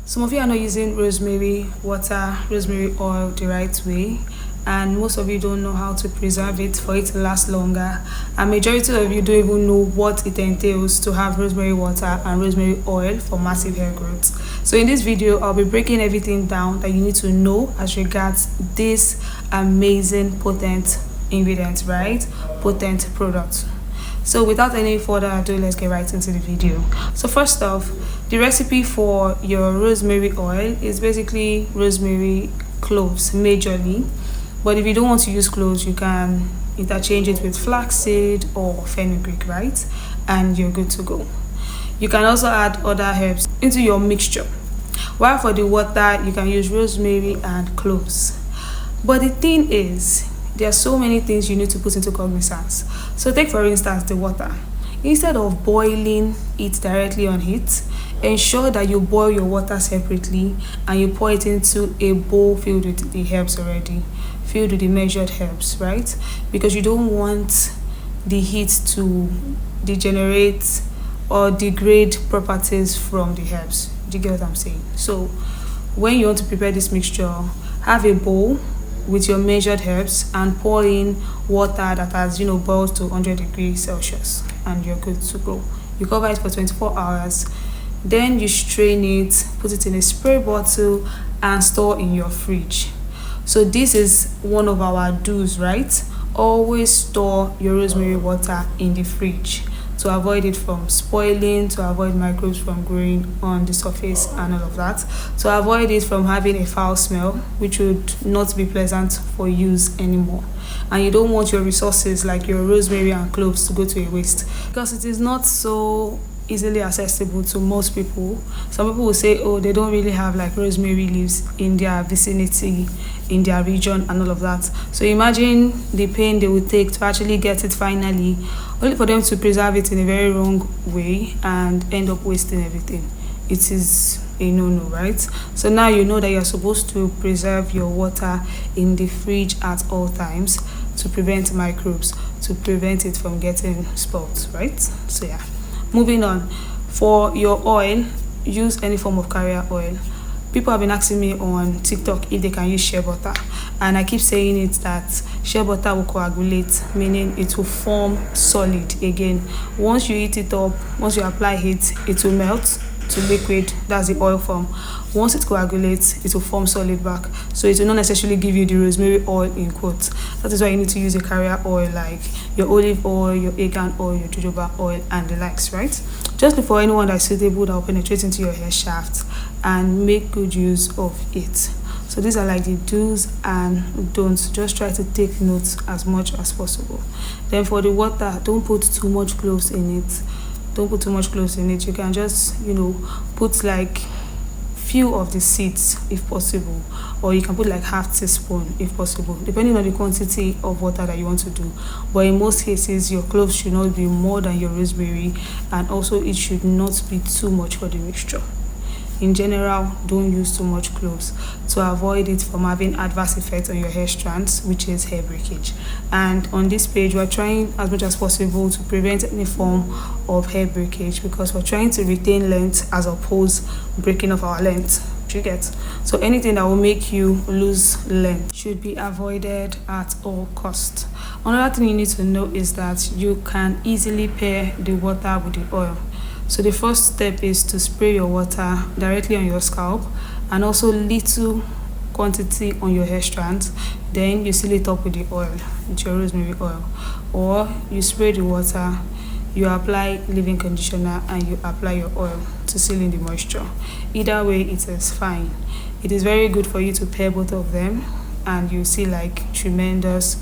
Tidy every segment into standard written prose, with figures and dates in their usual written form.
Some of you are not using rosemary water, rosemary oil the right way, and most of you don't know how to preserve it for it to last longer, and majority of you don't even know what it entails to have rosemary water and rosemary oil for massive hair growth. So in this video, I'll be breaking everything down that you need to know as regards this amazing potent ingredient, right? Potent product. So without any further ado, let's get right into the video. So first off, the recipe for your rosemary oil is basically rosemary cloves majorly, but if you don't want to use cloves, you can interchange it with flaxseed or fenugreek, right? And you're good to go. You can also add other herbs into your mixture, while for the water you can use rosemary and cloves. But the thing is, there are so many things you need to put into cognizance. So take for instance the water. Instead of boiling it directly on heat, ensure that you boil your water separately and you pour it into a bowl filled with the herbs already, filled with the measured herbs, right? Because you don't want the heat to degenerate or degrade properties from the herbs. Do you get what I'm saying? So when you want to prepare this mixture, have a bowl with your measured herbs and pour in water that has boiled to 100 degrees Celsius, and you're good to go. You cover it for 24 hours, then you strain it, put it in a spray bottle and store in your fridge. So this is one of our do's, right? Always store your rosemary water in the fridge to avoid it from spoiling, to avoid microbes from growing on the surface and all of that, to avoid it from having a foul smell, which would not be pleasant for use anymore. And you don't want your resources like your rosemary and cloves to go to a waste, because it is not so easily accessible to most people. Some people will say, oh, they don't really have like rosemary leaves in their vicinity, in their region and all of that. So imagine the pain they would take to actually get it finally, only for them to preserve it in a very wrong way and end up wasting everything. It is a no-no, right? So now you know that you're supposed to preserve your water in the fridge at all times to prevent microbes, to prevent it from getting spoiled, right? So yeah, moving on. For your oil, use any form of carrier oil. People have been asking me on TikTok if they can use shea butter, and I keep saying it that shea butter will coagulate, meaning it will form solid again. Once you heat it up, once you apply heat, it will melt to liquid. That's the oil form. Once it coagulates, it will form solid back, so it will not necessarily give you the rosemary oil in quotes. That is why you need to use a carrier oil like your olive oil, your argan oil, your jojoba oil and the likes, right? Just look for anyone that's suitable, that will penetrate into your hair shaft, and make good use of it. So these are like the do's and don'ts. Just try to take notes as much as possible. Then for the water, don't put too much cloves in it. Don't put too much cloves in it. You can just put like few of the seeds if possible, or you can put like half teaspoon if possible, depending on the quantity of water that you want to do. But in most cases, your cloves should not be more than your rosemary, and also it should not be too much for the mixture. In general, don't use too much cloves to avoid it from having adverse effects on your hair strands, which is hair breakage. And on this page, we're trying as much as possible to prevent any form of hair breakage, because we're trying to retain length as opposed breaking of our length. Do you get? So anything that will make you lose length should be avoided at all costs. Another thing you need to know is that you can easily pair the water with the oil. So the first step is to spray your water directly on your scalp, and also little quantity on your hair strands. Then you seal it up with the oil, with your rosemary oil, or you spray the water, you apply leave-in conditioner, and you apply your oil to seal in the moisture. Either way, it is fine. It is very good for you to pair both of them, and you see like tremendous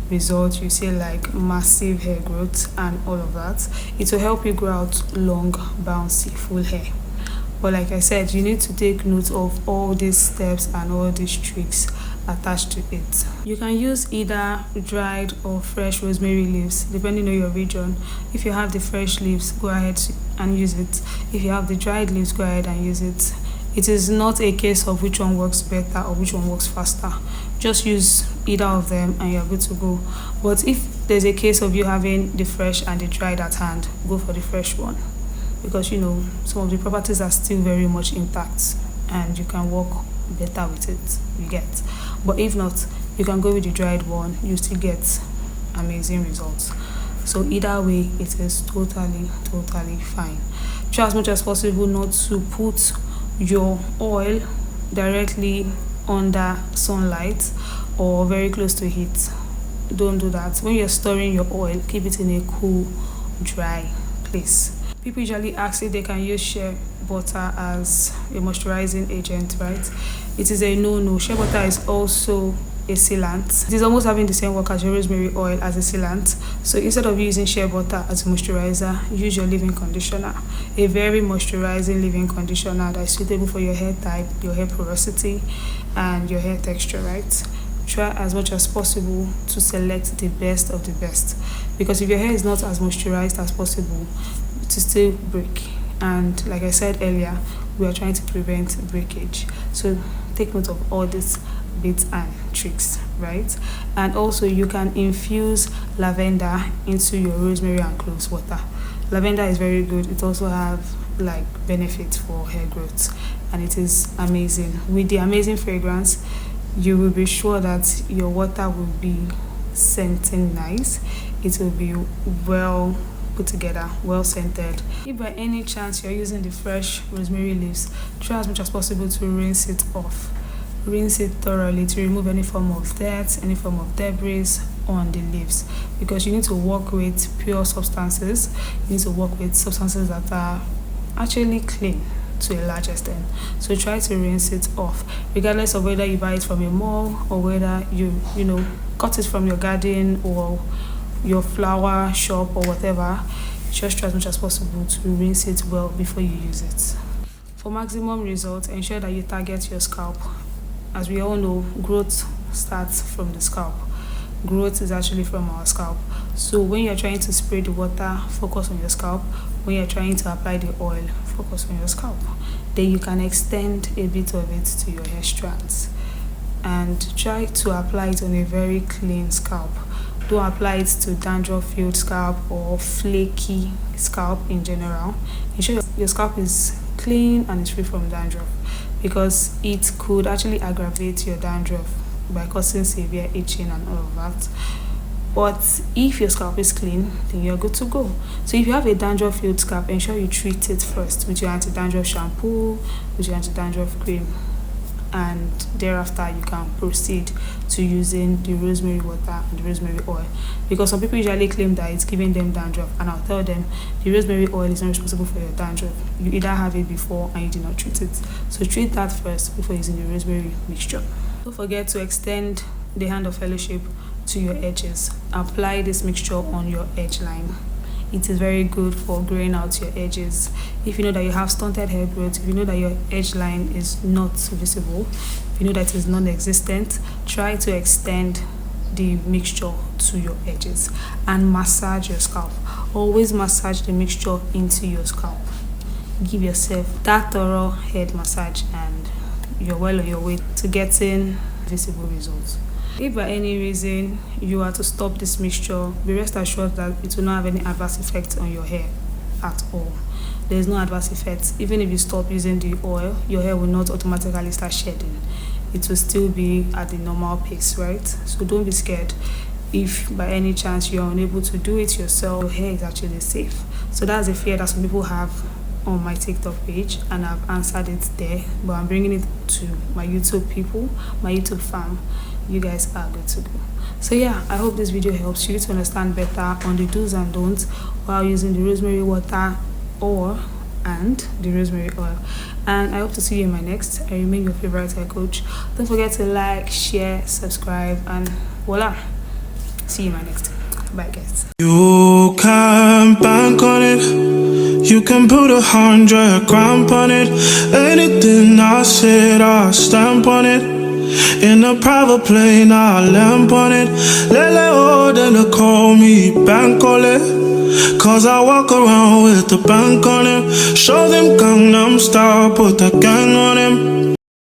results. You see like massive hair growth and all of that. It will help you grow out long, bouncy, full hair. But like I said, you need to take note of all these steps and all these tricks attached to it. You can use either dried or fresh rosemary leaves depending on your region. If you have the fresh leaves, go ahead and use it. If you have the dried leaves, go ahead and use it. It is not a case of which one works better or which one works faster. Just use either of them and you're good to go. But if there's a case of you having the fresh and the dried at hand, go for the fresh one, because some of the properties are still very much intact. and you can work better with it, you get. But if not, you can go with the dried one, you still get amazing results. So either way, it is totally fine. Try as much as possible not to put your oil directly under sunlight or very close to heat. Don't do that. When you're storing your oil, keep it in a cool, dry place. People usually ask if they can use shea butter as a moisturizing agent, right? It is a no. Shea butter is also a sealant. It is almost having the same work as your rosemary oil as a sealant. So instead of using shea butter as a moisturizer, use your leave-in conditioner. A very moisturizing leave-in conditioner that is suitable for your hair type, your hair porosity, and your hair texture, right? Try as much as possible to select the best of the best, because if your hair is not as moisturized as possible, it will still break. And like I said earlier, we are trying to prevent breakage. So take note of all these bits and tricks, right? And also you can infuse lavender into your rosemary and cloves water. Lavender is very good. It also have like benefits for hair growth, and it is amazing. With the amazing fragrance, you will be sure that your water will be scenting nice. It will be well put together, well scented. If by any chance you're using the fresh rosemary leaves, try as much as possible to rinse it off. Rinse it thoroughly to remove any form of dirt, any form of debris on the leaves, because you need to work with pure substances. You need to work with substances that are actually clean to a large extent. So try to rinse it off, regardless of whether you buy it from a mall or whether you cut it from your garden or your flower shop or whatever. Just try as much as possible to rinse it well before you use it. For maximum results, ensure that you target your scalp. As we all know, growth starts from the scalp. Growth is actually from our scalp. So when you're trying to spray the water, focus on your scalp. When you're trying to apply the oil, focus on your scalp. Then you can extend a bit of it to your hair strands. And try to apply it on a very clean scalp. Don't apply it to dandruff-filled scalp or flaky scalp in general. Ensure your scalp is clean and is free from dandruff, because it could actually aggravate your dandruff by causing severe itching and all of that. But if your scalp is clean, then you're good to go. So if you have a dandruff-filled scalp, ensure you treat it first with your anti-dandruff shampoo, with your anti-dandruff cream, and thereafter you can proceed to using the rosemary water and the rosemary oil, because some people usually claim that it's giving them dandruff, and I'll tell them the rosemary oil is not responsible for your dandruff. You either have it before and you did not treat it. So treat that first before using the rosemary mixture. Don't forget to extend the hand of fellowship to your edges. Apply this mixture on your edge line. It is very good for growing out your edges. If you know that you have stunted hair growth, if you know that your edge line is not visible, if you know that it is non-existent, try to extend the mixture to your edges and massage your scalp. Always massage the mixture into your scalp. Give yourself that thorough head massage and you're well on your way to getting visible results. If by any reason you are to stop this mixture, be rest assured that it will not have any adverse effect on your hair at all. There is no adverse effect. Even if you stop using the oil, your hair will not automatically start shedding. It will still be at the normal pace, right? So don't be scared. If by any chance you are unable to do it yourself, your hair is actually safe. So that's a fear that some people have on my TikTok page, and I've answered it there, but I'm bringing it to my YouTube people, my YouTube fam. You guys are good to go. So yeah, I hope this video helps you to understand better on the do's and don'ts while using the rosemary water and the rosemary oil. And I hope to see you in my next. I remain your favorite hair coach. Don't forget to like, share, subscribe, and voila, see you in my next. Bye guys. You can bank on it, you can put 100 grand on it. Anything I said, I stamp on it. In a private plane, I lamp on it. Then they call me Bankole, cause I walk around with the bank on it. Show them Gangnam Style, put the gang on him.